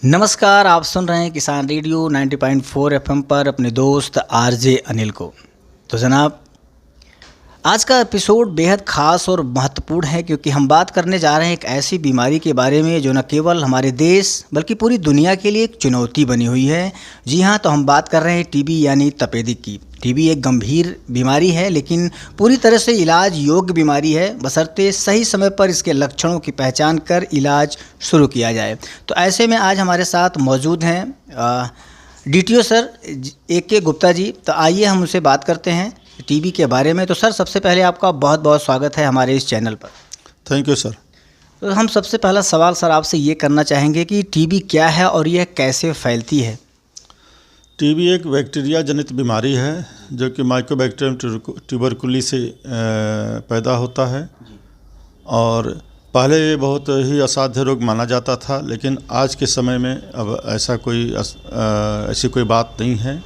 नमस्कार, आप सुन रहे हैं किसान रेडियो 90.4 एफएम पर अपने दोस्त आरजे अनिल को। तो जनाब, आज का एपिसोड बेहद ख़ास और महत्वपूर्ण है क्योंकि हम बात करने जा रहे हैं एक ऐसी बीमारी के बारे में जो न केवल हमारे देश बल्कि पूरी दुनिया के लिए एक चुनौती बनी हुई है। जी हाँ, तो हम बात कर रहे हैं टीबी यानी तपेदिक की। टीबी एक गंभीर बीमारी है लेकिन पूरी तरह से इलाज योग्य बीमारी है, बशर्ते सही समय पर इसके लक्षणों की पहचान कर इलाज शुरू किया जाए। तो ऐसे में आज हमारे साथ मौजूद हैं DTO sir AK Gupta ji. तो आइए हम उनसे बात करते हैं टीबी के बारे में। तो सर, सबसे पहले आपका बहुत बहुत स्वागत है हमारे इस चैनल पर। Thank you sir. तो हम सबसे पहला सवाल सर आपसे ये करना चाहेंगे कि टीबी क्या है और यह कैसे फैलती है। टीबी एक बैक्टीरिया जनित बीमारी है जो कि माइकोबैक्टीरियम ट्यूबरकुली से पैदा होता है और पहले ये बहुत ही असाध्य रोग माना जाता था, लेकिन आज के समय में अब ऐसी कोई बात नहीं है।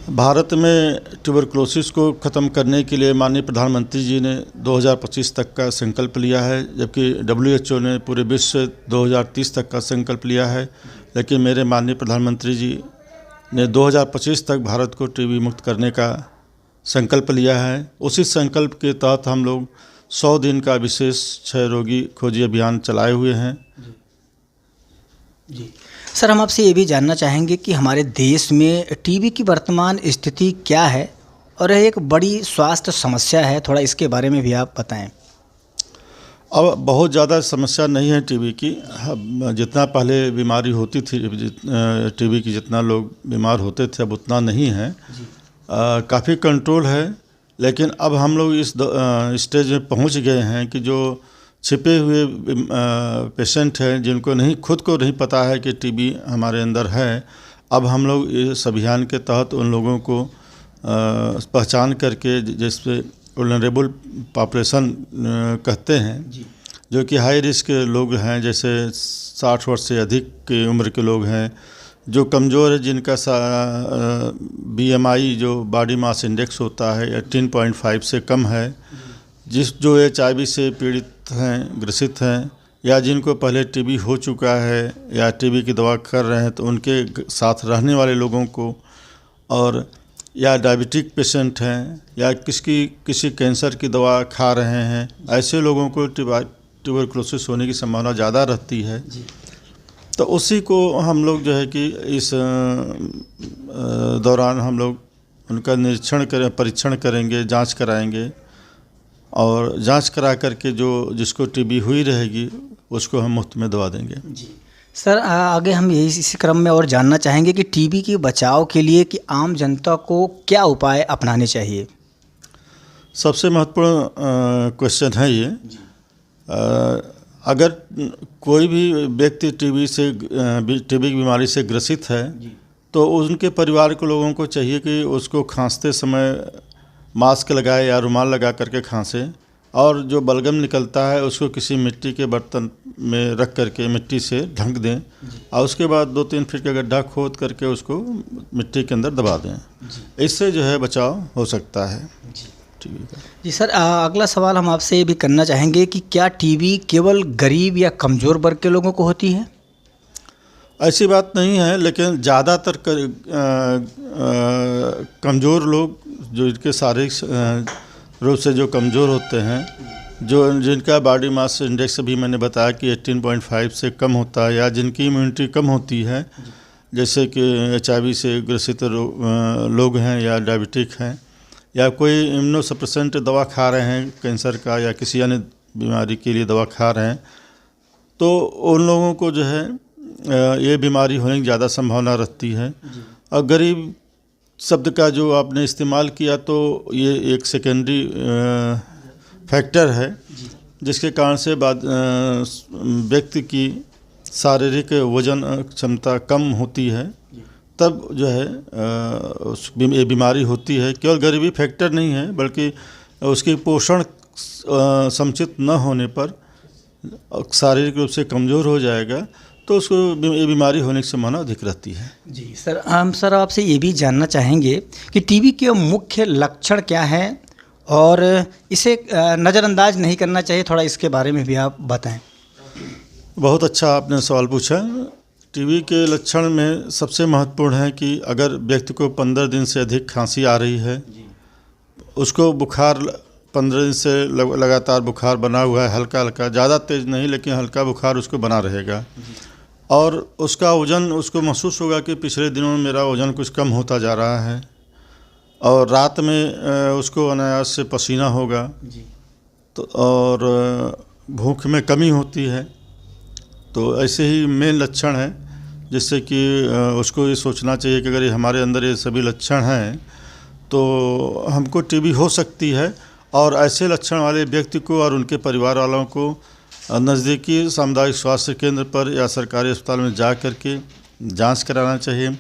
भारत में ट्यूबरकुलोसिस को ख़त्म करने के लिए माननीय प्रधानमंत्री जी ने 2025 तक का संकल्प लिया है, जबकि WHO ने पूरे विश्व से 2030 तक का संकल्प लिया है। लेकिन मेरे माननीय प्रधानमंत्री जी ने 2025 तक भारत को टीबी मुक्त करने का संकल्प लिया है। उसी संकल्प के तहत हम लोग 100 दिन का विशेष क्षय रोगी खोजी अभियान चलाए हुए हैं। जी सर, हम आपसे ये भी जानना चाहेंगे कि हमारे देश में टीबी की वर्तमान स्थिति क्या है और यह एक बड़ी स्वास्थ्य समस्या है, थोड़ा इसके बारे में भी आप बताएं। अब बहुत ज़्यादा समस्या नहीं है टीबी की। जितना पहले बीमारी होती थी टीबी की, जितना लोग बीमार होते थे अब उतना नहीं है। काफ़ी कंट्रोल है, लेकिन अब हम लोग इस स्टेज में पहुंच गए हैं कि जो छिपे हुए पेशेंट हैं जिनको खुद को नहीं पता है कि टीबी हमारे अंदर है, अब हम लोग इस अभियान के तहत उन लोगों को पहचान करके, जिसपे वल्नरेबल पॉपुलेशन कहते हैं, जो कि हाई रिस्क लोग हैं, जैसे 60 वर्ष से अधिक की उम्र के लोग हैं, जो कमज़ोर है, जिनका BMI जो बॉडी मास इंडेक्स होता है 18.5 से कम है, जो HIV से पीड़ित हैं, ग्रसित हैं, या जिनको पहले टीबी हो चुका है या टीबी की दवा कर रहे हैं, तो उनके साथ रहने वाले लोगों को, और या डायबिटिक पेशेंट हैं, या किसी कैंसर की दवा खा रहे हैं, ऐसे लोगों को ट्यूबरकुलोसिस होने की संभावना ज़्यादा रहती है। तो उसी को हम लोग जो है कि इस दौरान हम लोग उनका परीक्षण करेंगे, जांच कराएंगे, और जांच करा करके जिसको टीबी हुई रहेगी उसको हम मुफ्त में दवा देंगे। जी सर, आगे हम इसी क्रम में और जानना चाहेंगे कि टीबी के बचाव के लिए कि आम जनता को क्या उपाय अपनाने चाहिए। सबसे महत्वपूर्ण क्वेश्चन है ये। अगर कोई भी व्यक्ति टीबी की बीमारी से ग्रसित है तो उनके परिवार के लोगों को चाहिए कि उसको खांसते समय मास्क लगाए या रुमाल लगा करके खांसे, और जो बलगम निकलता है उसको किसी मिट्टी के बर्तन में रख करके मिट्टी से ढक दें, और उसके बाद 2-3 फीट का गड्ढा खोद करके उसको मिट्टी के अंदर दबा दें। इससे जो है बचाव हो सकता है टीबी का। जी सर, अगला सवाल हम आपसे ये भी करना चाहेंगे कि क्या टीबी केवल गरीब या कमज़ोर वर्ग के लोगों को होती है। ऐसी बात नहीं है, लेकिन ज़्यादातर कमज़ोर लोग, जो इनके शारीरिक रूप से जो कमज़ोर होते हैं, जिनका बॉडी मास इंडेक्स भी मैंने बताया कि 18.5 से कम होता है, या जिनकी इम्यूनिटी कम होती है, जैसे कि HIV से ग्रसित लोग हैं, या डायबिटिक हैं, या कोई इम्यूनोसप्रेसेंट दवा खा रहे हैं कैंसर का या किसी अन्य बीमारी के लिए दवा खा रहे हैं, तो उन लोगों को जो है ये बीमारी होने की ज़्यादा संभावना रहती है। और गरीब शब्द का जो आपने इस्तेमाल किया, तो ये एक सेकेंडरी फैक्टर है जिसके कारण से व्यक्ति की शारीरिक वजन क्षमता कम होती है, तब जो है ये बीमारी होती है। केवल गरीबी फैक्टर नहीं है, बल्कि उसकी पोषण समुचित न होने पर शारीरिक रूप से कमज़ोर हो जाएगा, तो उसको ये बीमारी होने की संभावना अधिक रहती है। जी सर, हम आपसे ये भी जानना चाहेंगे कि टीबी के मुख्य लक्षण क्या हैं और इसे नज़रअंदाज नहीं करना चाहिए, थोड़ा इसके बारे में भी आप बताएं। बहुत अच्छा आपने सवाल पूछा। टीबी के लक्षण में सबसे महत्वपूर्ण है कि अगर व्यक्ति को 15 दिन से अधिक खांसी आ रही है, उसको बुखार 15 दिन से लगातार बुखार बना हुआ है, हल्का हल्का, ज़्यादा तेज़ नहीं लेकिन हल्का बुखार उसको बना रहेगा, और उसका वज़न उसको महसूस होगा कि पिछले दिनों में मेरा वज़न कुछ कम होता जा रहा है, और रात में उसको अनायास से पसीना होगा, तो और भूख में कमी होती है। तो ऐसे ही मेन लक्षण है, जिससे कि उसको ये सोचना चाहिए कि अगर ये हमारे अंदर ये सभी लक्षण हैं तो हमको टीबी हो सकती है। और ऐसे लक्षण वाले व्यक्ति को और उनके परिवार वालों को नज़दीकी सामुदायिक स्वास्थ्य केंद्र पर या सरकारी अस्पताल में जा कर के जाँच कराना चाहिए।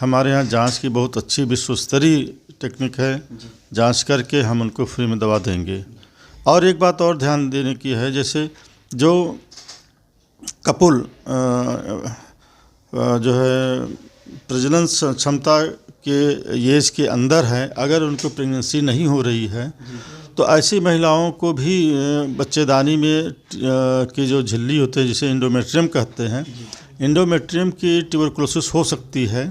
हमारे यहाँ जांच की बहुत अच्छी विश्वस्तरीय टेक्निक है, जांच करके हम उनको फ्री में दवा देंगे। और एक बात और ध्यान देने की है, जैसे जो कपुल जो है प्रजनन क्षमता के एज के अंदर है, अगर उनको प्रेगनेंसी नहीं हो रही है तो ऐसी महिलाओं को भी बच्चेदानी में की जो झिल्ली होती है, जिसे एंडोमेट्रियम कहते हैं, एंडोमेट्रियम की ट्यूबरकुलोसिस हो सकती है।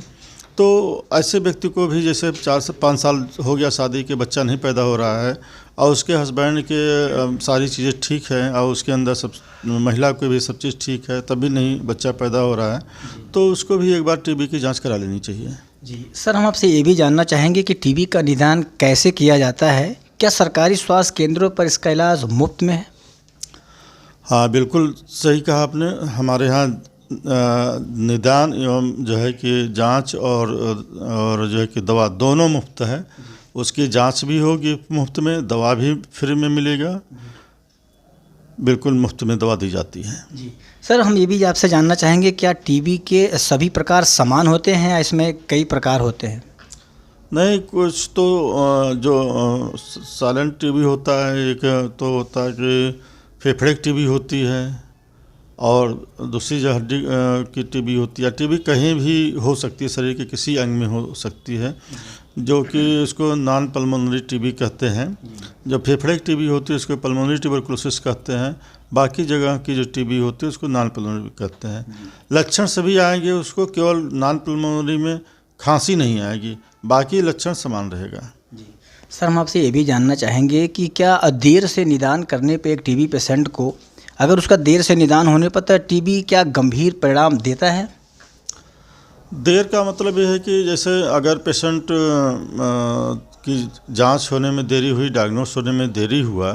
तो ऐसे व्यक्ति को भी, जैसे 4 से 5 साल हो गया शादी के, बच्चा नहीं पैदा हो रहा है और उसके हस्बैंड के सारी चीज़ें ठीक हैं और उसके अंदर सब, महिला को भी सब चीज़ ठीक है, तभी नहीं बच्चा पैदा हो रहा है, तो उसको भी एक बार टीबी की जांच करा लेनी चाहिए। जी सर, हम आपसे ये भी जानना चाहेंगे कि टीबी का निदान कैसे किया जाता है? क्या सरकारी स्वास्थ्य केंद्रों पर इसका इलाज मुफ्त में है? हाँ, बिल्कुल सही कहा आपने। हमारे यहाँ निदान एवं जो है कि जांच और जो है कि दवा दोनों मुफ्त है। उसकी जांच भी होगी मुफ्त में, दवा भी फ्री में मिलेगा, बिल्कुल मुफ्त में दवा दी जाती है। जी सर, हम ये भी आपसे जानना चाहेंगे, क्या टीबी के सभी प्रकार समान होते हैं या इसमें कई प्रकार होते हैं? नहीं, कुछ तो जो साइलेंट टीबी होता है, एक तो होता है कि फेफड़े की टीबी होती है, और दूसरी जो हड्डी की टीबी होती है। टीबी कहीं भी हो सकती है, शरीर के किसी अंग में हो सकती है, जो कि उसको नॉन पल्मोनरी टीबी कहते हैं। जो फेफड़े की टीबी होती है उसको पल्मोनरी ट्यूबरकुलोसिस कहते हैं। बाकी जगह की जो टीबी होती है उसको नॉन पल्मोनरी कहते हैं। लक्षण सभी आएंगे, उसको केवल नॉन पल्मोनरी में खांसी नहीं आएगी, बाकी लक्षण समान रहेगा। सर, हम आपसे ये भी जानना चाहेंगे कि क्या देर से निदान करने पे एक टीबी पेशेंट को, अगर उसका देर से निदान होने पर, तो टीबी क्या गंभीर परिणाम देता है? देर का मतलब ये है कि जैसे अगर पेशेंट की जांच होने में देरी हुई, डायग्नोस होने में देरी हुआ,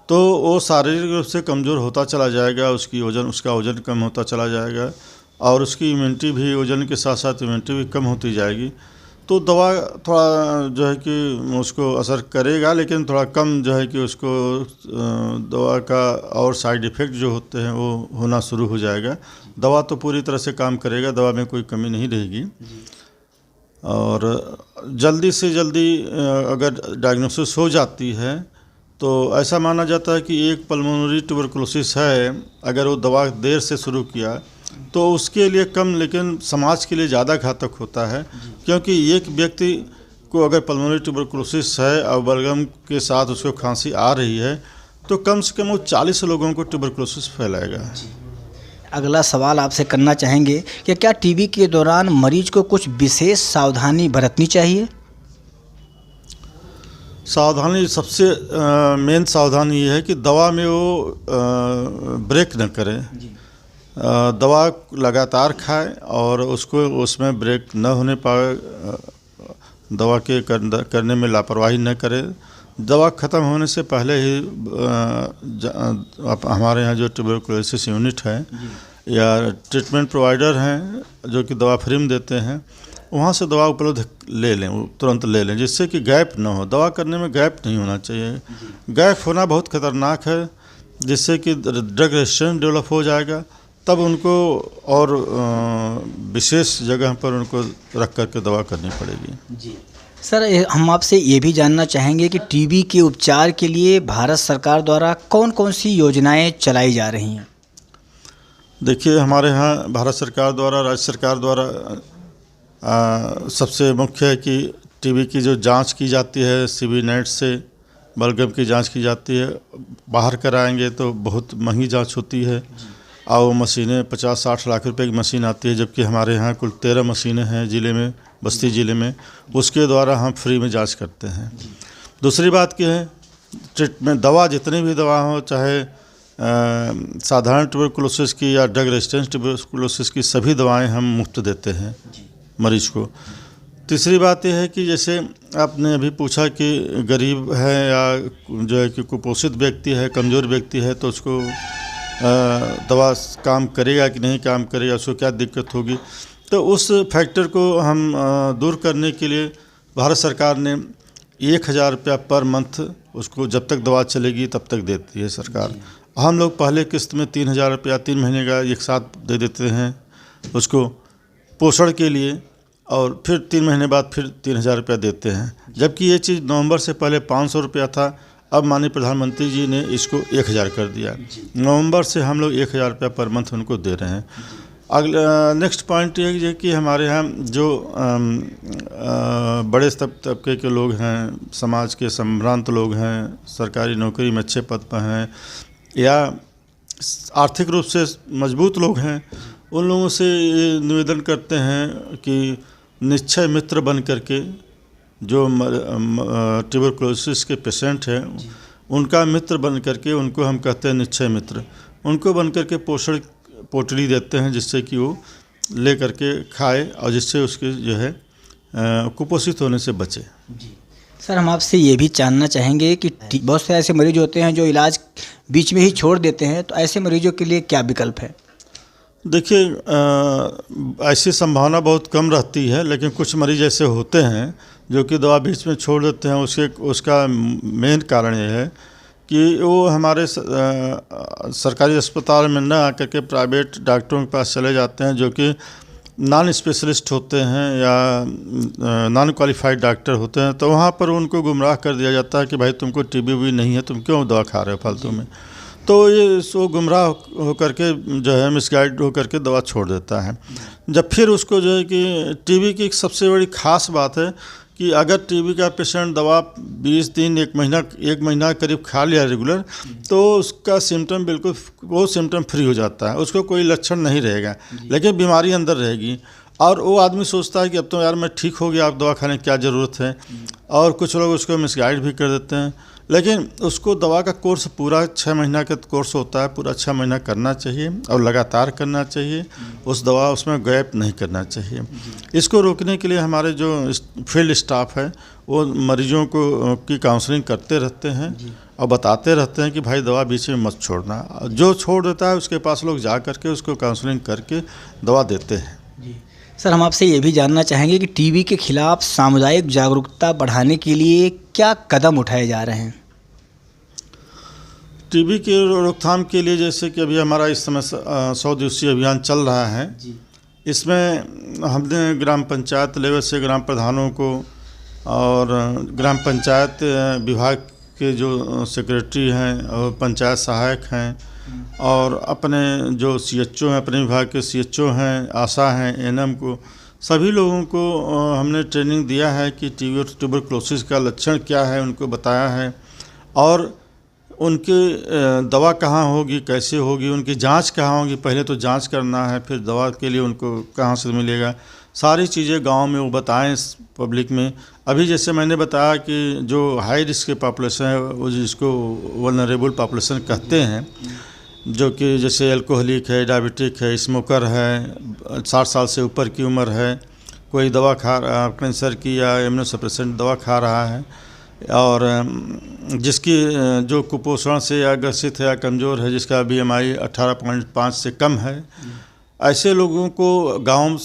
तो वो शारीरिक रूप से कमज़ोर होता चला जाएगा, उसका वज़न कम होता चला जाएगा, और उसकी इम्यूनिटी भी, वज़न के साथ साथ इम्यूनिटी भी कम होती जाएगी। तो दवा थोड़ा जो है कि उसको असर करेगा, लेकिन थोड़ा कम जो है कि उसको दवा का और साइड इफ़ेक्ट जो होते हैं वो होना शुरू हो जाएगा। दवा तो पूरी तरह से काम करेगा, दवा में कोई कमी नहीं रहेगी। और जल्दी से जल्दी अगर डायग्नोसिस हो जाती है तो ऐसा माना जाता है कि एक पल्मोनरी ट्यूबरकुलोसिस है, अगर वो दवा देर से शुरू किया तो उसके लिए कम, लेकिन समाज के लिए ज़्यादा घातक होता है। क्योंकि एक व्यक्ति को अगर पल्मोनरी ट्यूबरकुलोसिस है और बलगम के साथ उसको खांसी आ रही है, तो कम से कम वो 40 लोगों को ट्यूबरकुलोसिस फैलाएगा। अगला सवाल आपसे करना चाहेंगे कि क्या टीबी के दौरान मरीज को कुछ विशेष सावधानी बरतनी चाहिए? सावधानी, सबसे मेन सावधानी ये है कि दवा में वो ब्रेक न करें। दवा लगातार खाए और उसको उसमें ब्रेक न होने पाए, दवा के करने में लापरवाही न करें। दवा ख़त्म होने से पहले ही हमारे यहाँ जो ट्यूबरकुलोसिस यूनिट है या ट्रीटमेंट प्रोवाइडर हैं जो कि दवा फ्री में देते हैं, वहाँ से दवा उपलब्ध ले लें, तुरंत ले लें, जिससे कि गैप न हो। दवा करने में गैप नहीं होना चाहिए। गैप होना बहुत खतरनाक है, जिससे कि ड्रग रेजिस्टेंस डेवलप हो जाएगा। तब उनको और विशेष जगह पर उनको रख करके दवा करनी पड़ेगी। जी सर, हम आपसे ये भी जानना चाहेंगे कि टीबी के उपचार के लिए भारत सरकार द्वारा कौन कौन सी योजनाएं चलाई जा रही हैं? देखिए, हमारे यहाँ भारत सरकार द्वारा, राज्य सरकार द्वारा सबसे मुख्य है कि टीबी की जो जांच की जाती है, सीबी नेट से बलगम की जांच की जाती है। बाहर कराएंगे तो बहुत महंगी जांच होती है, और वो मशीनें 50-60 लाख रुपए की मशीन आती है, जबकि हमारे यहाँ कुल 13 मशीनें हैं ज़िले में, बस्ती ज़िले में, उसके द्वारा हम फ्री में जांच करते हैं। दूसरी बात क्या है, ट्रीटमेंट दवा, जितनी भी दवा हो, चाहे साधारण ट्यूबरकुलोसिस की या ड्रग रेजिस्टेंस ट्यूबरकुलोसिस की, सभी दवाएं हम मुफ्त देते हैं मरीज को। तीसरी बात यह है कि जैसे आपने अभी पूछा कि गरीब है या जो है कि कुपोषित व्यक्ति है, कमज़ोर व्यक्ति है, तो उसको दवा काम करेगा कि नहीं काम करेगा, उसको क्या दिक्कत होगी, तो उस फैक्टर को हम दूर करने के लिए भारत सरकार ने 1,000 रुपया पर मंथ उसको जब तक दवा चलेगी तब तक देती है सरकार। हम लोग पहले किस्त में 3,000 रुपया 3 महीने का एक साथ दे देते हैं उसको पोषण के लिए, और फिर 3 महीने बाद फिर 3,000 रुपया देते हैं। जबकि ये चीज़ नवंबर से पहले 500 रुपया था, अब माननीय प्रधानमंत्री जी ने इसको 1,000 कर दिया। नवंबर से हम लोग 1,000 रुपया पर मंथ उनको दे रहे हैं। अगला नेक्स्ट पॉइंट ये है कि हमारे यहाँ जो बड़े तबके के लोग हैं, समाज के संभ्रांत लोग हैं, सरकारी नौकरी में अच्छे पद पर हैं या आर्थिक रूप से मजबूत लोग हैं, उन लोगों से ये निवेदन करते हैं कि निश्चय मित्र बन करके जो ट्यूबरकुलोसिस के पेशेंट हैं उनका मित्र बन करके, उनको हम कहते हैं निश्चय मित्र, उनको बन करके पोषण पोटली देते हैं, जिससे कि वो ले करके खाए और जिससे उसके जो है कुपोषित होने से बचे। सर, हम आपसे ये भी जानना चाहेंगे कि बहुत से ऐसे मरीज होते हैं जो इलाज बीच में ही छोड़ देते हैं, तो ऐसे मरीजों के लिए क्या विकल्प है? देखिए, ऐसी संभावना बहुत कम रहती है, लेकिन कुछ मरीज ऐसे होते हैं जो कि दवा बीच में छोड़ देते हैं। उसका मेन कारण ये है कि वो हमारे सरकारी अस्पताल में न आकर के प्राइवेट डॉक्टरों के पास चले जाते हैं, जो कि नॉन स्पेशलिस्ट होते हैं या नॉन क्वालिफाइड डॉक्टर होते हैं। तो वहाँ पर उनको गुमराह कर दिया जाता है कि भाई तुमको टीबी भी नहीं है, तुम क्यों दवा खा रहे हो फालतू में। तो ये सो गुमराह होकर के जो है मिसगाइड होकर के दवा छोड़ देता है। जब फिर उसको जो है कि टीबी की एक सबसे बड़ी ख़ास बात है कि अगर टीबी का पेशेंट दवा 20 दिन, एक महीना करीब खा लिया रेगुलर, तो उसका सिम्टम बिल्कुल वो सिम्टम फ्री हो जाता है, उसको कोई लक्षण नहीं रहेगा, लेकिन बीमारी अंदर रहेगी। और वो आदमी सोचता है कि अब तो यार मैं ठीक हो गया, अब दवा खाने की क्या ज़रूरत है। और कुछ लोग उसको मिसगाइड भी कर देते हैं, लेकिन उसको दवा का कोर्स पूरा 6 महीना का कोर्स होता है, पूरा 6 महीना करना चाहिए और लगातार करना चाहिए। उस दवा उसमें गैप नहीं करना चाहिए। इसको रोकने के लिए हमारे जो फील्ड स्टाफ है वो मरीजों को की काउंसलिंग करते रहते हैं और बताते रहते हैं कि भाई दवा बीच में मत छोड़ना। जो छोड़ देता है उसके पास लोग जा करके उसको काउंसलिंग करके दवा देते हैं। सर, हम आपसे ये भी जानना चाहेंगे कि टीबी के खिलाफ सामुदायिक जागरूकता बढ़ाने के लिए क्या कदम उठाए जा रहे हैं? टीबी की रोकथाम के लिए जैसे कि अभी हमारा इस समय 100 दिवसीय अभियान चल रहा है। इसमें हमने ग्राम पंचायत लेवल से ग्राम प्रधानों को और ग्राम पंचायत विभाग के जो सेक्रेटरी हैं और पंचायत सहायक हैं और अपने जो CHO हैं, अपने विभाग के CHO हैं, आशा हैं, NM को, सभी लोगों को हमने ट्रेनिंग दिया है कि ट्यूबरकुलोसिस का लक्षण क्या है, उनको बताया है और उनकी दवा कहाँ होगी, कैसे होगी, उनकी जांच कहाँ होगी, पहले तो जांच करना है, फिर दवा के लिए उनको कहाँ से मिलेगा, सारी चीज़ें गांव में वो बताएं पब्लिक में। अभी जैसे मैंने बताया कि जो हाई रिस्क के पॉपुलेशन है, वो जिसको वल्नरेबल पॉपुलेशन कहते हैं, जो कि जैसे अल्कोहलिक है, डायबिटिक है, स्मोकर है, 60 साल से ऊपर की उम्र है, कोई दवा खा कैंसर की या इम्यूनोसप्रेसेंट दवा खा रहा है और जिसकी जो कुपोषण से या ग्रसित है या कमज़ोर है, जिसका BMI 18.5 से कम है, ऐसे लोगों को गांव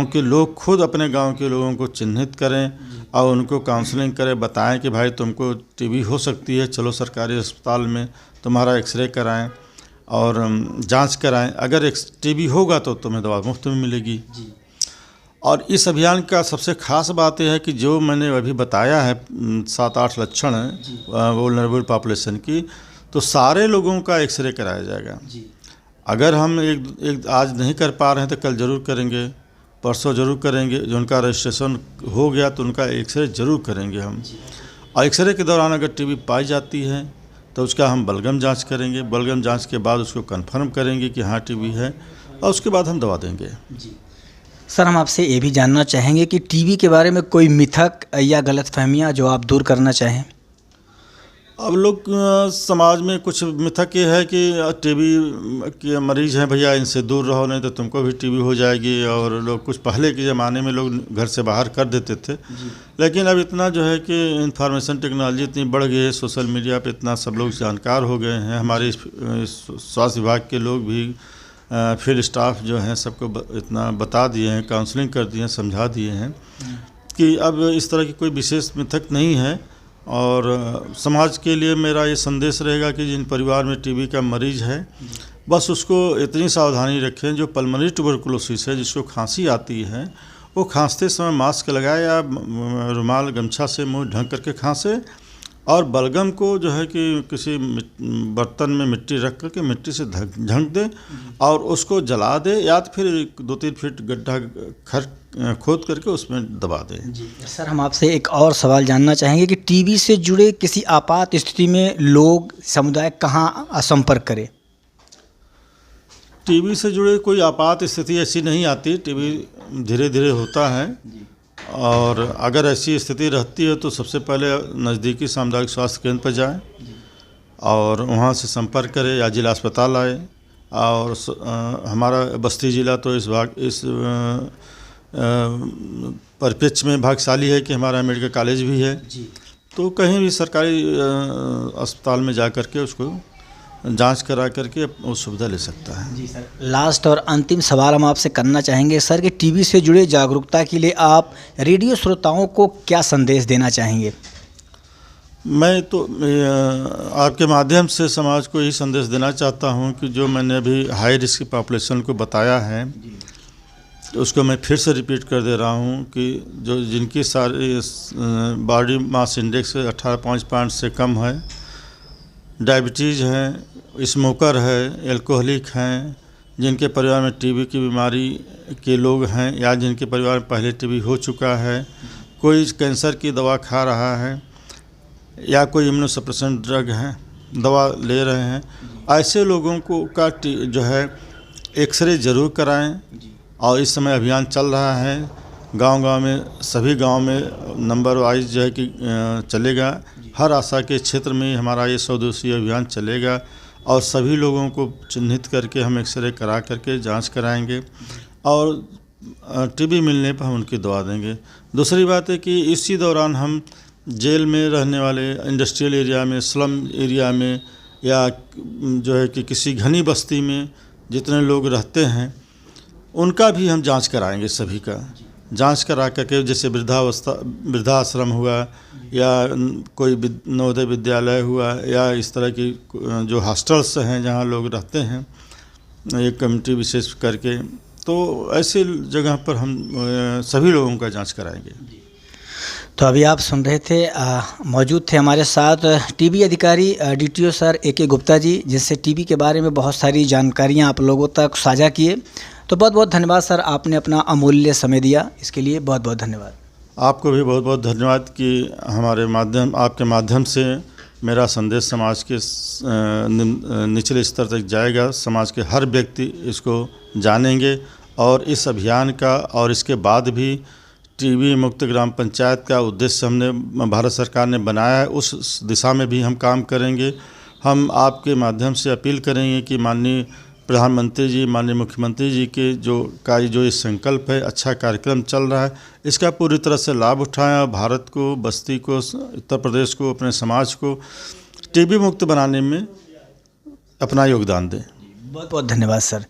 के लोग खुद अपने गांव के लोगों को चिन्हित करें और उनको काउंसलिंग करें, बताएं कि भाई तुमको टीबी हो सकती है, चलो सरकारी अस्पताल में तुम्हारा एक्सरे कराएं और जांच कराएं, अगर टीबी होगा तो तुम्हें दवा मुफ्त में मिलेगी। और इस अभियान का सबसे ख़ास बात यह है कि जो मैंने अभी बताया है 7-8 लक्षण हैं वल्नरेबल पॉपुलेशन की, तो सारे लोगों का एक्सरे कराया जाएगा। अगर हम एक आज नहीं कर पा रहे हैं तो कल ज़रूर करेंगे, परसों ज़रूर करेंगे। जो उनका रजिस्ट्रेशन हो गया तो उनका एक्सरे ज़रूर करेंगे हम। और एक्सरे के दौरान अगर टीबी पाई जाती है तो उसका हम बलगम जांच करेंगे। बलगम जांच के बाद उसको कंफर्म करेंगे कि हाँ टीबी है, और उसके बाद हम दवा देंगे। सर, हम आपसे ये भी जानना चाहेंगे कि टीबी के बारे में कोई मिथक या गलतफहमियां जो आप दूर करना चाहें। अब लोग समाज में कुछ मिथक ये है कि टीबी के मरीज हैं भैया, इनसे दूर रहो नहीं तो तुमको भी टीबी हो जाएगी, और लोग कुछ पहले के ज़माने में लोग घर से बाहर कर देते थे। लेकिन अब इतना जो है कि इंफॉर्मेशन टेक्नोलॉजी इतनी बढ़ गई है, सोशल मीडिया पे इतना सब लोग जानकार हो गए हैं। हमारे स्वास्थ्य विभाग के लोग भी, फील्ड स्टाफ जो हैं, सबको इतना बता दिए हैं, काउंसलिंग कर दिए हैं, समझा दिए हैं कि अब इस तरह की कोई विशेष मिथक नहीं है। और समाज के लिए मेरा ये संदेश रहेगा कि जिन परिवार में टीबी का मरीज है, बस उसको इतनी सावधानी रखें, जो पल्मोनरी ट्यूबरकुलोसिस है, जिसको खांसी आती है, वो खांसते समय मास्क लगाए या रुमाल गमछा से मुंह ढक करके खांसे, और बलगम को जो है कि किसी बर्तन में मिट्टी रख करके मिट्टी से ढक दे और उसको जला दे, या तो फिर 2-3 फीट गड्ढा खोद करके उसमें दबा दें। सर, हम आपसे एक और सवाल जानना चाहेंगे कि टीबी से जुड़े किसी आपात स्थिति में लोग, समुदाय कहाँ संपर्क करें? टीबी से जुड़े कोई आपात स्थिति ऐसी नहीं आती, टीबी धीरे धीरे होता है, और अगर ऐसी स्थिति रहती है तो सबसे पहले नज़दीकी सामुदायिक स्वास्थ्य केंद्र पर जाएं और वहाँ से संपर्क करें या जिला अस्पताल आए। और हमारा बस्ती ज़िला तो इस परिप्रेक्ष्य में भाग्यशाली है कि हमारा मेडिकल कॉलेज भी है, तो कहीं भी सरकारी अस्पताल में जा कर के उसको जांच करा करके वो सुविधा ले सकता है। जी सर, लास्ट और अंतिम सवाल हम आपसे करना चाहेंगे सर कि टीबी से जुड़े जागरूकता के लिए आप रेडियो श्रोताओं को क्या संदेश देना चाहेंगे? मैं तो आपके माध्यम से समाज को यही संदेश देना चाहता हूं कि जो मैंने अभी हाई रिस्क पॉपुलेशन को बताया है, तो उसको मैं फिर से रिपीट कर दे रहा हूं कि जो जिनकी सारी बॉडी मास इंडेक्स 18.5 से कम है, डायबिटीज़ है, स्मोकर है, एल्कोहलिक हैं, जिनके परिवार में टीबी की बीमारी के लोग हैं, या जिनके परिवार में पहले टीबी हो चुका है, कोई कैंसर की दवा खा रहा है, या कोई इम्यूनोसप्रेसेंट ड्रग है दवा ले रहे हैं, ऐसे लोगों को का जो है एक्सरे ज़रूर कराएं। और इस समय अभियान चल रहा है, गांव-गांव में, सभी गांव में नंबर वाइज जो है कि चलेगा। हर आशा के क्षेत्र में हमारा ये 100 दिवसीय अभियान चलेगा, और सभी लोगों को चिन्हित करके हम एक्सरे करा करके जांच कराएंगे, और टीबी मिलने पर हम उनकी दवा देंगे। दूसरी बात है कि इसी दौरान हम जेल में रहने वाले, इंडस्ट्रियल एरिया में, स्लम एरिया में, या जो है कि किसी घनी बस्ती में जितने लोग रहते हैं, उनका भी हम जांच कराएंगे। सभी का जांच करा करके, जैसे वृद्धाश्रम हुआ, या कोई नवोदय विद्यालय हुआ, या इस तरह की जो हॉस्टल्स हैं जहां लोग रहते हैं, एक कम्युनिटी विशेष करके, तो ऐसे जगह पर हम सभी लोगों का जांच कराएंगे। तो अभी आप सुन रहे थे, मौजूद थे हमारे साथ टीबी अधिकारी DTO sir AK Gupta ji, जिससे टीबी के बारे में बहुत सारी जानकारियां आप लोगों तक साझा किए। तो बहुत बहुत धन्यवाद सर, आपने अपना अमूल्य समय दिया, इसके लिए बहुत बहुत धन्यवाद। आपको भी बहुत बहुत धन्यवाद कि आपके माध्यम से मेरा संदेश समाज के निचले स्तर तक जाएगा, समाज के हर व्यक्ति इसको जानेंगे, और इस अभियान का और इसके बाद भी टीबी मुक्त ग्राम पंचायत का उद्देश्य हमने, भारत सरकार ने बनाया है, उस दिशा में भी हम काम करेंगे। हम आपके माध्यम से अपील करेंगे कि माननीय प्रधानमंत्री जी, माननीय मुख्यमंत्री जी के जो ये संकल्प है, अच्छा कार्यक्रम चल रहा है, इसका पूरी तरह से लाभ उठाएं, और भारत को, बस्ती को, उत्तर प्रदेश को, अपने समाज को टीबी मुक्त बनाने में अपना योगदान दें। बहुत बहुत धन्यवाद सर।